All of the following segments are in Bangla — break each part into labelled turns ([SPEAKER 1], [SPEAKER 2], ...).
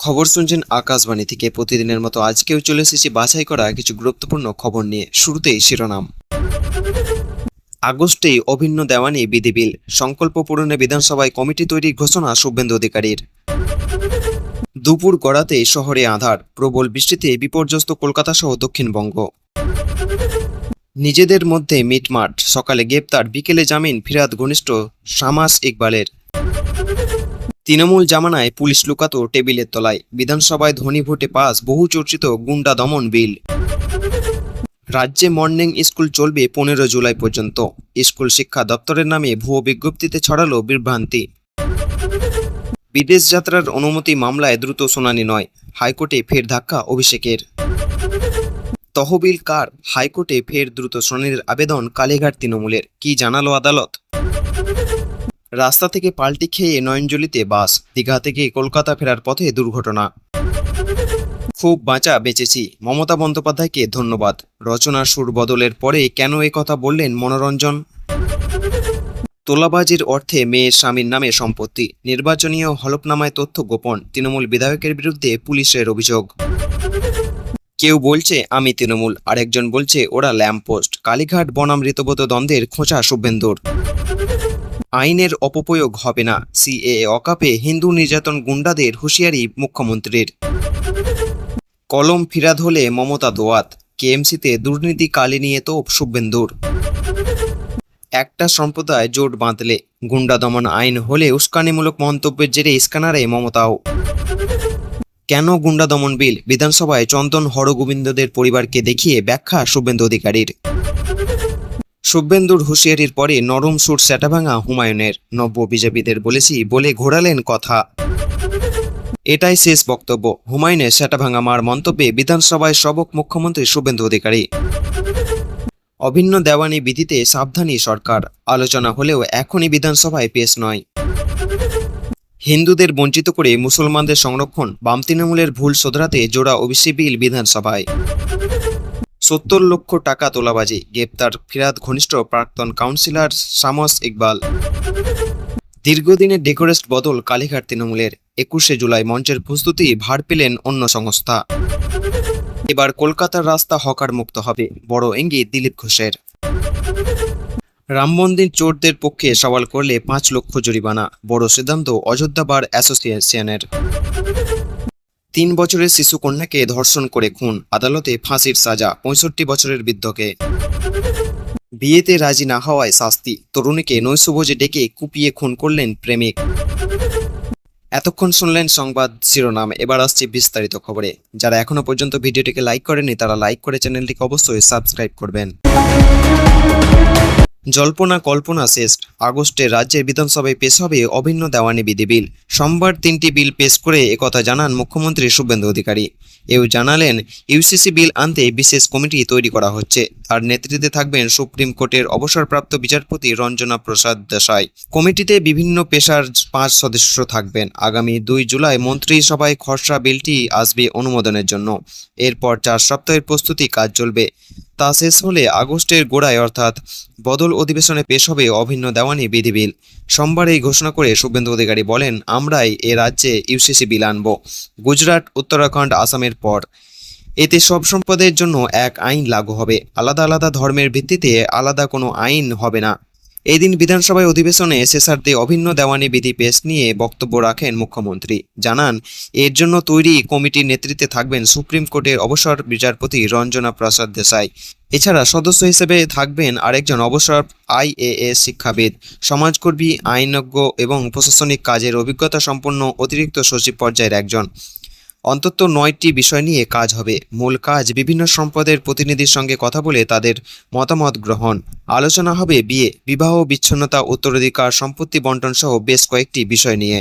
[SPEAKER 1] খবর শুনছেন আকাশবাণী থেকে। প্রতিদিনের মতো আজকেও চলে এসেছি বাছাই করা কিছু গুরুত্বপূর্ণ খবর নিয়ে। শুরুতেই শিরোনাম। আগস্টেই অভিন্ন দেওয়ানি বিধি বিল, সংকল্প পূরণে বিধানসভায় কমিটি তৈরির ঘোষণা শুভেন্দু অধিকারীর। দুপুর গড়াতেই শহরে আঁধার, প্রবল বৃষ্টিতে বিপর্যস্ত কলকাতা সহ দক্ষিণবঙ্গ। নিজেদের মধ্যে মিটমাট, সকালে গ্রেপ্তার, বিকেলে জামিন ফিরাদ ঘনিষ্ঠ শামাস ইকবালের। তৃণমূল জামানায় পুলিশ লুকাতো টেবিলের তলায়, বিধানসভায় ধ্বনি ভোটে পাস বহু চর্চিত গুন্ডা দমন বিল। রাজ্যে মর্নিং স্কুল চলবে 15 জুলাই পর্যন্ত, স্কুল শিক্ষা দপ্তরের নামে ভুয়ো বিজ্ঞপ্তিতে ছড়ালো বিভ্রান্তি। বিদেশ যাত্রার অনুমতি মামলায় দ্রুত শুনানি নয়, হাইকোর্টে ফের ধাক্কা অভিষেকের। তহবিল কার, হাইকোর্টে ফের দ্রুত শুনানির আবেদন কালীঘাট তৃণমূলের, কি জানালো আদালত। রাস্তা থেকে পাল্টি খেয়ে নয়নজলিতে বাস, দীঘা থেকে কলকাতা ফেরার পথে দুর্ঘটনা। খুব বাঁচা বেঁচেছি, মমতা বন্দ্যোপাধ্যায়কে ধন্যবাদ, রচনার সুর বদলের পরে কেন কথা বললেন মনোরঞ্জন। তোলাবাজির অর্থে মেয়ের স্বামীর নামে সম্পত্তি, নির্বাচনীয় হলফনামায় তথ্য গোপন, তৃণমূল বিধায়কের বিরুদ্ধে পুলিশের অভিযোগ। কেউ বলছে আমি তৃণমূল, আরেকজন বলছে ওরা ল্যাম্পপোস্ট, কালীঘাট বনাম ঋতব্রত দ্বন্দ্বের খোঁচা শুভেন্দুর। আইনের অপপ্রয়োগ হবে না, সিএএ অকাপে হিন্দু নির্যাতন গুন্ডাদের হুঁশিয়ারি মুখ্যমন্ত্রীর। কলম ফিরাদ হলে মমতা দোয়াত, কেএমসিতে দুর্নীতি কালি নিয়ে তোপ শুভেন্দুর। একটা সম্প্রদায় জোট বাঁধলে গুন্ডা দমন আইন হলে উস্কানিমূলক মন্তব্যের জেরে স্ক্যানারে মমতাও। কেন গুন্ডা দমন বিল, বিধানসভায় চন্দন হরগোবিন্দদের পরিবারকে দেখিয়ে ব্যাখ্যা শুভেন্দু অধিকারীর। শুভেন্দুর হুঁশিয়ারির পরে নরম সুর স্যাটাভাঙা হুমায়ুনের, নব্য বিজেপিদের বলেছি বলে ঘোরালেন কথা। এটাই শেষ বক্তব্য, হুমায়ুনের স্যাটাভাঙা মার মন্তব্যে বিধানসভায় সবক মুখ্যমন্ত্রী শুভেন্দু অধিকারী। অভিন্ন দেওয়ানি বিধিতে সাবধানী সরকার, আলোচনা হলেও এখনই বিধানসভায় পেশ নয়। হিন্দুদের বঞ্চিত করে মুসলমানদের সংরক্ষণ, বাম তৃণমূলের ভুল শোধরাতে জোড়া ওবিসি বিল বিধানসভায়। 70 লক্ষ টাকা তোলাবাজি, গ্রেপ্তার ফিরাদ ঘনিষ্ঠ প্রাক্তন কাউন্সিলর শামস ইকবাল। দীর্ঘদিনের ডেকোরেস্ট বদল কালীঘাট তৃণমূলের, 21শে জুলাই মঞ্চের প্রস্তুতি ভার পেলেন অন্য সংস্থা। এবার কলকাতার রাস্তা হকার মুক্ত হবে, বড় ইঙ্গিত দিলীপ ঘোষের। রাম মন্দির চোরদের পক্ষে সওয়াল করলে 5 লক্ষ জরিমানা, বড় সিদ্ধান্ত অযোধ্যা বার অ্যাসোসিয়েশনের। 3 বছরের শিশু কন্যাকে ধর্ষণ করে খুন, আদালতে ফাঁসির সাজা 65 বছরের বৃদ্ধকে। বিয়েতে রাজি না হওয়ায় শাস্তি, তরুণীকে নৈশভোজে ডেকে কুপিয়ে খুন করলেন প্রেমিক। এতক্ষণ শুনলেন সংবাদ শিরোনাম, এবার আসছে বিস্তারিত খবরে। যারা এখনো পর্যন্ত ভিডিওটিকে লাইক করেনি তারা লাইক করে চ্যানেলটিকে অবশ্যই সাবস্ক্রাইব করবেন। জল্পনা কল্পনা শেষ, আগস্টে রাজ্যের বিধানসভায় পেশ হবে অভিন্ন দেওয়ানি বিধি বিল। সোমবার 3টি বিল পেশ করে একথা জানান মুখ্যমন্ত্রী শুভেন্দু অধিকারী। এও জানালেন ইউসিসি বিল আনতে বিশেষ কমিটি তৈরি করা হচ্ছে, তার নেতৃত্বে থাকবেন সুপ্রিম কোর্টের অবসরপ্রাপ্ত বিচারপতি রঞ্জনা প্রসাদ দেশাই। কমিটিতে বিভিন্ন পেশার 5 সদস্য থাকবেন। আগামী 2 জুলাই মন্ত্রিসভায় খসড়া বিলটি আসবে অনুমোদনের জন্য। এরপর 4 সপ্তাহের প্রস্তুতি কাজ চলবে। তা শেষ হলে আগস্টের গোড়ায় অর্থাৎ বদল অধিবেশনে পেশ হবে অভিন্ন দেওয়ানি বিধি বিল। সোমবার এই ঘোষণা করে শুভেন্দু অধিকারী বলেন, আমরাই এ রাজ্যে ইউসিসি বিল আনব, গুজরাট, উত্তরাখণ্ড, আসামের পর। এতে সব সম্পদের জন্য এক আইন লাগু হবে, আলাদা আলাদা ধর্মের ভিত্তিতে আলাদা কোনো আইন হবে না। এদিন বিধানসভায় অধিবেশনে শেষার্ধে অভিন্ন দেওয়ানি বিধি পেশ নিয়ে বক্তব্য রাখেন মুখ্যমন্ত্রী। জানান, এর জন্য তৈরি কমিটির নেতৃত্বে থাকবেন সুপ্রিম কোর্টের অবসর বিচারপতি রঞ্জনা প্রসাদ দেশাই। এছাড়া সদস্য হিসেবে থাকবেন আরেকজন অবসর IAS শিক্ষাবিদ, সমাজকর্মী, আইনজ্ঞ এবং প্রশাসনিক কাজের অভিজ্ঞতা সম্পন্ন অতিরিক্ত সচিব পর্যায়ের একজন। অন্তত 9টি বিষয় নিয়ে কাজ হবে। মূল কাজ বিভিন্ন সম্পদের প্রতিনিধির সঙ্গে কথা বলে তাদের মতামত গ্রহণ। আলোচনা হবে বিয়ে, বিবাহ বিচ্ছিন্নতা, উত্তরাধিকার, সম্পত্তি বন্টন সহ বেশ কয়েকটি বিষয় নিয়ে।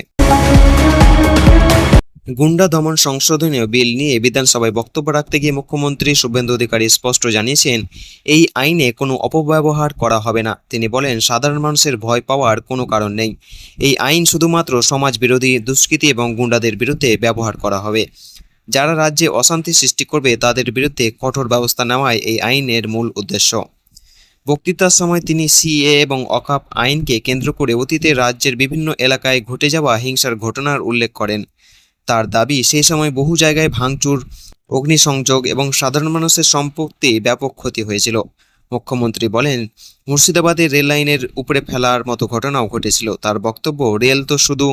[SPEAKER 1] গুন্ডা দমন সংশোধনীয় বিল নিয়ে বিধানসভায় বক্তব্য রাখতে গিয়ে মুখ্যমন্ত্রী শুভেন্দু অধিকারী স্পষ্ট জানিয়েছেন, এই আইনে কোনো অপব্যবহার করা হবে না। তিনি বলেন, সাধারণ মানুষের ভয় পাওয়ার কোনো কারণ নেই। এই আইন শুধুমাত্র সমাজ বিরোধী, দুষ্কৃতী এবং গুন্ডাদের বিরুদ্ধে ব্যবহার করা হবে। যারা রাজ্যে অশান্তি সৃষ্টি করবে তাদের বিরুদ্ধে কঠোর ব্যবস্থা নেওয়াই এই আইনের মূল উদ্দেশ্য। বক্তৃতার সময় তিনি সিএএ এবং অকাপ আইনকে কেন্দ্র করে অতীতে রাজ্যের বিভিন্ন এলাকায় ঘটে যাওয়া হিংসার ঘটনার উল্লেখ করেন। তার দাবি সেই সময় বহু জায়গায় ভাঙচুর, অগ্নিসংযোগ এবং সাধারণ মানুষের সম্পত্তি ব্যাপক ক্ষতি হয়েছিল। মুখ্যমন্ত্রী বলেন, মুর্শিদাবাদে রেল লাইনের উপরে ফেলার মতো ঘটনাও ঘটেছিল। তার বক্তব্য, রেল তো শুধু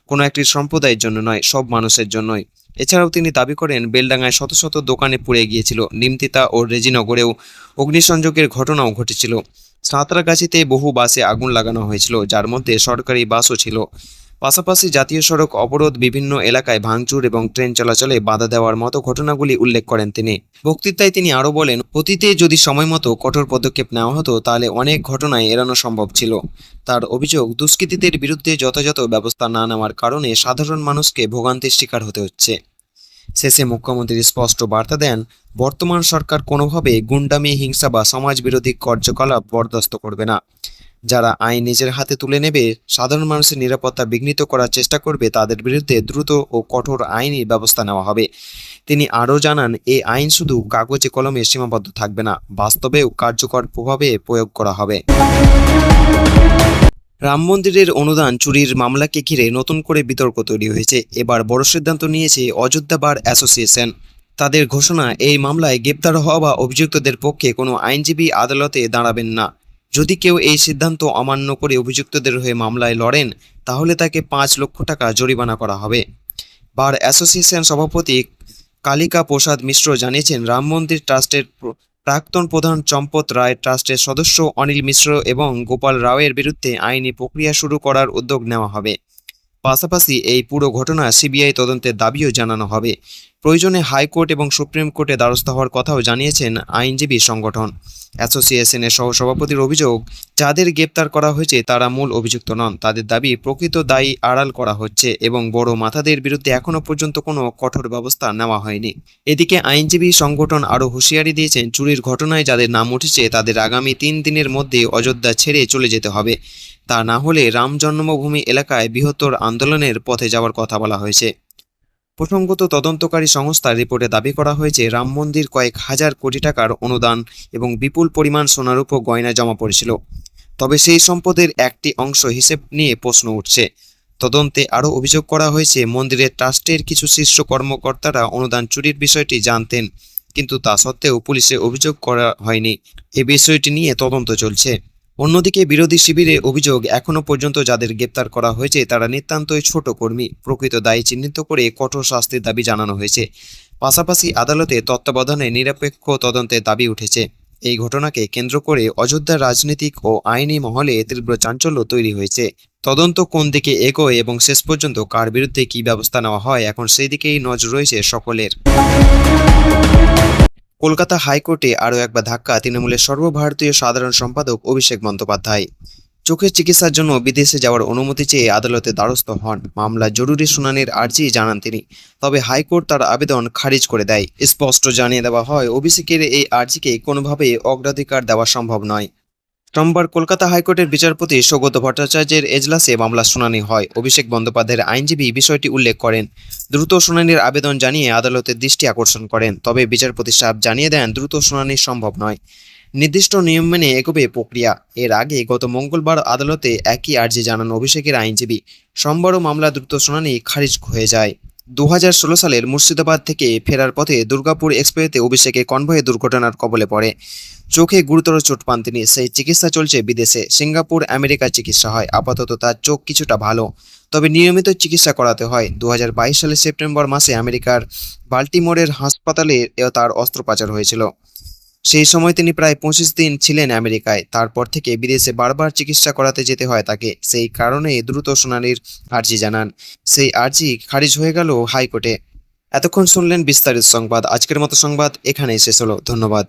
[SPEAKER 1] কোনো একটি সম্প্রদায়ের জন্য নয়, সব মানুষের জন্যই। এছাড়াও তিনি দাবি করেন, বেলডাঙ্গায় শত শত দোকানে পুড়ে গিয়েছিল। নিমতিতা ও রেজিনগরেও অগ্নিসংযোগের ঘটনাও ঘটেছিল। সাঁতরাগাছিতে বহু বাসে আগুন লাগানো হয়েছিল, যার মধ্যে সরকারি বাসও ছিল। পাশাপাশি জাতীয় সড়ক অবরোধ, বিভিন্ন এলাকায় ভাঙচুর এবং ট্রেন চলাচলে বাধা দেওয়ার মতো ঘটনাগুলি উল্লেখ করেন তিনি। বক্তৃতায় তিনি আরও বলেন, অতীতে যদি সময়মতো কঠোর পদক্ষেপ নেওয়া হতো তাহলে অনেক ঘটনায় এড়ানো সম্ভব ছিল। তার অভিযোগ, দুষ্কৃতীদের বিরুদ্ধে যথাযথ ব্যবস্থা না নেওয়ার কারণে সাধারণ মানুষকে ভোগান্তির শিকার হতে হচ্ছে। শেষে মুখ্যমন্ত্রী স্পষ্ট বার্তা দেন, বর্তমান সরকার কোনোভাবে গুন্ডামি, হিংসা বা সমাজবিরোধী কার্যকলাপ বরদাস্ত করবে না। যারা আইন নিজের হাতে তুলে নেবে, সাধারণ মানুষের নিরাপত্তা বিঘ্নিত করার চেষ্টা করবে, তাদের বিরুদ্ধে দ্রুত ও কঠোর আইনি ব্যবস্থা নেওয়া হবে। তিনি আরও জানান, এই আইন শুধু কাগজে কলমে সীমাবদ্ধ থাকবে না, বাস্তবেও কার্যকর প্রভাবে প্রয়োগ করা হবে। রাম মন্দিরের অনুদান চুরির মামলাকে ঘিরে নতুন করে বিতর্ক তৈরি হয়েছে। এবার বড় সিদ্ধান্ত নিয়েছে অযোধ্যা বার অ্যাসোসিয়েশন। তাদের ঘোষণা, এই মামলায় গ্রেপ্তার হওয়া বা অভিযুক্তদের পক্ষে কোনো আইনজীবী আদালতে দাঁড়াবেন না। যদি কেউ এই সিদ্ধান্ত অমান্য করে অভিযুক্তদের হয়ে মামলায় লড়েন, তাহলে তাকে 5 লক্ষ টাকা জরিমানা করা হবে। বার অ্যাসোসিয়েশন সভাপতি কালিকা প্রসাদ মিশ্র জানিয়েছেন, রাম মন্দির ট্রাস্টের প্রাক্তন প্রধান চম্পত রায়, ট্রাস্টের সদস্য অনিল মিশ্র এবং গোপাল রাওয়ের বিরুদ্ধে আইনি প্রক্রিয়া শুরু করার উদ্যোগ নেওয়া হবে। পাশাপাশি এই পুরো ঘটনা সিবিআই তদন্তের দাবিও জানানো হবে। প্রয়োজনে হাইকোর্ট এবং সুপ্রিম কোর্টে দ্বারস্থ হওয়ার কথাও জানিয়েছেন আইনজীবী সংগঠন। অ্যাসোসিয়েশনের সহসভাপতির অভিযোগ, যাদের গ্রেপ্তার করা হয়েছে তারা মূল অভিযুক্ত নন। তাদের দাবি, প্রকৃত দায়ী আড়াল করা হচ্ছে এবং বড় মাথাদের বিরুদ্ধে এখনও পর্যন্ত কোনো কঠোর ব্যবস্থা নেওয়া হয়নি। এদিকে আইনজীবী সংগঠন আরও হুঁশিয়ারি দিয়েছেন, চুরির ঘটনায় যাদের নাম উঠেছে তাদের আগামী 3 দিনের মধ্যে অযোধ্যা ছেড়ে চলে যেতে হবে। তা না হলে রাম জন্মভূমি এলাকায় বৃহত্তর আন্দোলনের পথে যাওয়ার কথা বলা হয়েছে। প্রসঙ্গত, তদন্তকারী সংস্থার রিপোর্টে দাবি করা হয়েছে, রাম মন্দির কয়েক হাজার কোটি টাকার অনুদান এবং বিপুল পরিমাণ সোনারূপো গয়না জমা পড়েছিল। তবে সেই সম্পদের একটি অংশ হিসেব নিয়ে প্রশ্ন উঠছে। তদন্তে আরও অভিযোগ করা হয়েছে, মন্দিরের ট্রাস্টের কিছু শীর্ষ কর্মকর্তারা অনুদান চুরির বিষয়টি জানতেন, কিন্তু তা সত্ত্বেও পুলিশে অভিযোগ করা হয়নি। এই বিষয়টি নিয়ে তদন্ত চলছে। অন্যদিকে বিরোধী শিবিরে অভিযোগ, এখনও পর্যন্ত যাদের গ্রেপ্তার করা হয়েছে তারা নিতান্তই ছোট কর্মী। প্রকৃত দায়ী চিহ্নিত করে কঠোর শাস্তির দাবি জানানো হয়েছে। পাশাপাশি আদালতে তত্ত্বাবধানে নিরপেক্ষ তদন্তের দাবি উঠেছে। এই ঘটনাকে কেন্দ্র করে অযোধ্যার রাজনৈতিক ও আইনি মহলে তীব্র চাঞ্চল্য তৈরি হয়েছে। তদন্ত কোন দিকে এগোয় এবং শেষ পর্যন্ত কার বিরুদ্ধে কী ব্যবস্থা নেওয়া হয়, এখন সেই দিকেই নজর রয়েছে সকলের। কলকাতা হাইকোর্টে আরও একবার ধাক্কা তৃণমূলের সর্বভারতীয় সাধারণ সম্পাদক অভিষেক বন্দ্যোপাধ্যায়। চোখের চিকিৎসার জন্য বিদেশে যাওয়ার অনুমতি চেয়ে আদালতে দ্বারস্থ হন। মামলা জরুরি শুনানির আর্জি জানান তিনি, তবে হাইকোর্ট তার আবেদন খারিজ করে দেয়। স্পষ্ট জানিয়ে দেওয়া হয়, অভিষেকের এই আর্জিকে কোনোভাবেই অগ্রাধিকার দেওয়া সম্ভব নয়। সোমবার কলকাতা হাইকোর্টের বিচারপতি সৌগত ভট্টাচার্যের এজলাসে মামলার শুনানি হয়। অভিষেক বন্দ্যোপাধ্যায়ের আইনজীবী বিষয়টি উল্লেখ করেন, দ্রুত শুনানির আবেদন জানিয়ে আদালতের দৃষ্টি আকর্ষণ করেন। তবে বিচারপতি সাহেব জানিয়ে দেন, দ্রুত শুনানি সম্ভব নয়, নির্দিষ্ট নিয়ম মেনে এগোবে প্রক্রিয়া। এর আগে গত মঙ্গলবার আদালতে একই আর্জি জানান অভিষেকের আইনজীবী। সোমবারও মামলা দ্রুত শুনানি খারিজ হয়ে যায়। 2016 সালের মুর্শিদাবাদ থেকে ফেরার পথে দুর্গাপুর এক্সপ্রেসওয়েতে অভিষেকের কনভয়ে দুর্ঘটনার কবলে পড়ে। চোখে গুরুতর চোট পান তিনি। সেই চিকিৎসা চলছে বিদেশে, সিঙ্গাপুর, আমেরিকায় চিকিৎসা হয়। আপাতত তার চোখ কিছুটা ভালো, তবে নিয়মিত চিকিৎসা করাতে হয়। 2022 সালের সেপ্টেম্বর মাসে আমেরিকার বাল্টিমোরের হাসপাতালে তার অস্ত্রোপচার হয়েছিল। সেই সময় তিনি প্রায় 25 দিন ছিলেন আমেরিকায়। তারপর থেকে বিদেশে বারবার চিকিৎসা করাতে যেতে হয় তাকে। সেই কারণে দ্রুত শুনানির আর্জি জানান। সেই আর্জি খারিজ হয়ে গেল হাইকোর্টে। এতক্ষণ শুনলেন বিস্তারিত সংবাদ। আজকের মতো সংবাদ এখানেই শেষ হলো। ধন্যবাদ।